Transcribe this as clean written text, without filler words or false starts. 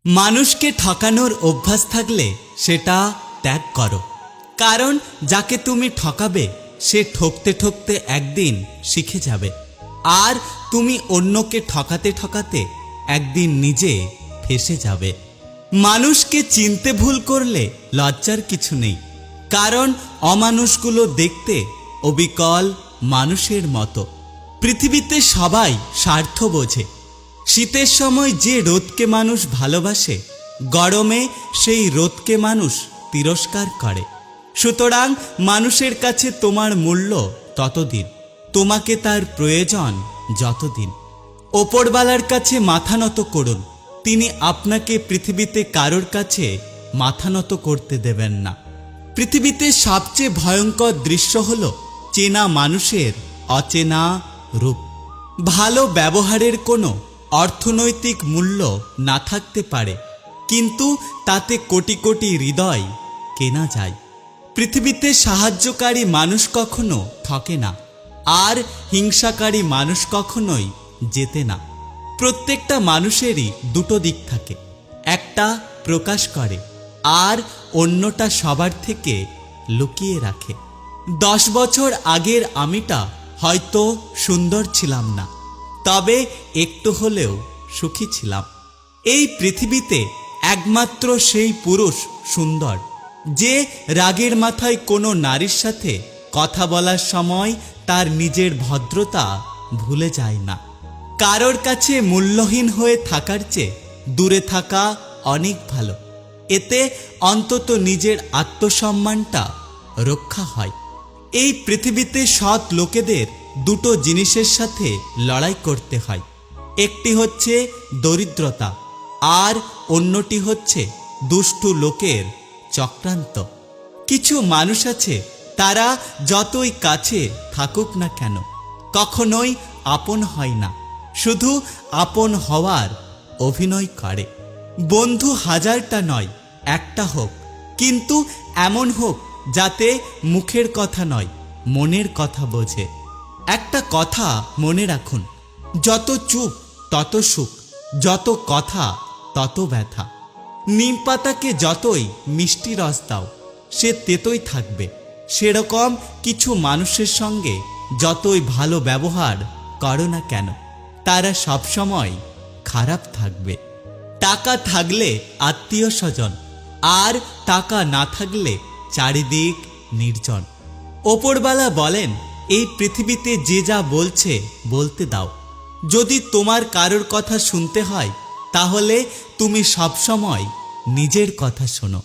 মানুষকে ঠকানোর অভ্যাস থাকলে সেটা ত্যাগ করো, কারণ যাকে তুমি ঠকাবে সে ঠকতে ঠকতে একদিন শিখে যাবে, আর তুমি অন্যকে ঠকাতে ঠকাতে একদিন নিজে ফেঁসে যাবে। মানুষকে চিনতে ভুল করলে লজ্জার কিছু নেই, কারণ অমানুষগুলো দেখতে অবিকল মানুষের মতো। পৃথিবীতে সবাই স্বার্থ বোঝে। শীতের সময় যে রোদকে মানুষ ভালোবাসে, গরমে সেই রোদকে মানুষ তিরস্কার করে। সুতরাং মানুষের কাছে তোমার মূল্য ততদিন, তোমাকে তার প্রয়োজন যতদিন। ওপরওয়ালার কাছে মাথা নত করুন, তিনি আপনাকে পৃথিবীতে কারোর কাছে মাথা নত করতে দেবেন না। পৃথিবীতে সবচেয়ে ভয়ঙ্কর দৃশ্য হল চেনা মানুষের অচেনা রূপ। ভালো ব্যবহারের কোনো অর্থনৈতিক মূল্য না থাকতে পারে, কিন্তু তাতে কোটি কোটি হৃদয় কেনা যায়। পৃথিবীতে সাহায্যকারী মানুষ কখনো ঠকে না, আর হিংসাকারী মানুষ কখনোই জেতে না। প্রত্যেকটা মানুষেরই দুটো দিক থাকে, একটা প্রকাশ করে আর অন্যটা সবার থেকে লুকিয়ে রাখে। 10 বছর আগের আমিটা হয়তো সুন্দর ছিলাম না, তবে একটু হলেও সুখী ছিলাম। এই পৃথিবীতে একমাত্র সেই পুরুষ সুন্দর যে রাগের মাথায় কোনো নারীর সাথে কথা বলার সময় তার নিজের ভদ্রতা ভুলে যায় না। কারোর কাছে মূল্যহীন হয়ে থাকার চেয়ে দূরে থাকা অনেক ভালো, এতে অন্তত নিজের আত্মসম্মানটা রক্ষা হয়। এই পৃথিবীতে সৎ লোকেদের দুটো জিনিসের সাথে লড়াই করতে হয়, একটি হচ্ছে দরিদ্রতা আর অন্যটি হচ্ছে দুষ্টু লোকের চক্রান্ত। কিছু মানুষ আছে, তারা যতই কাছে থাকুক না কেন কখনোই আপন হয় না, শুধু আপন হওয়ার অভিনয় করে। বন্ধু হাজারটা নয়, একটা হোক, কিন্তু এমন হোক যাতে মুখের কথা নয় মনের কথা বোঝে। একটা কথা মনে রাখুন, যত চুপ তত সুখ, যত কথা তত ব্যথা। নিম পাতাকে যতই মিষ্টি রস দাও সে তেতোই থাকবে, সেরকম কিছু মানুষের সঙ্গে যতই ভালো ব্যবহার করো না কেন তারা সবসময় খারাপ থাকবে। টাকা থাকলে আত্মীয় স্বজন, আর টাকা না থাকলে চারিদিক নির্জন। ওপরওয়ালা বলেন, এই পৃথিবীতে যে যা বলছে বলতে দাও। যদি তোমার কারোর কথা শুনতে হয় তাহলে তুমি সবসময় নিজের কথা শোনো।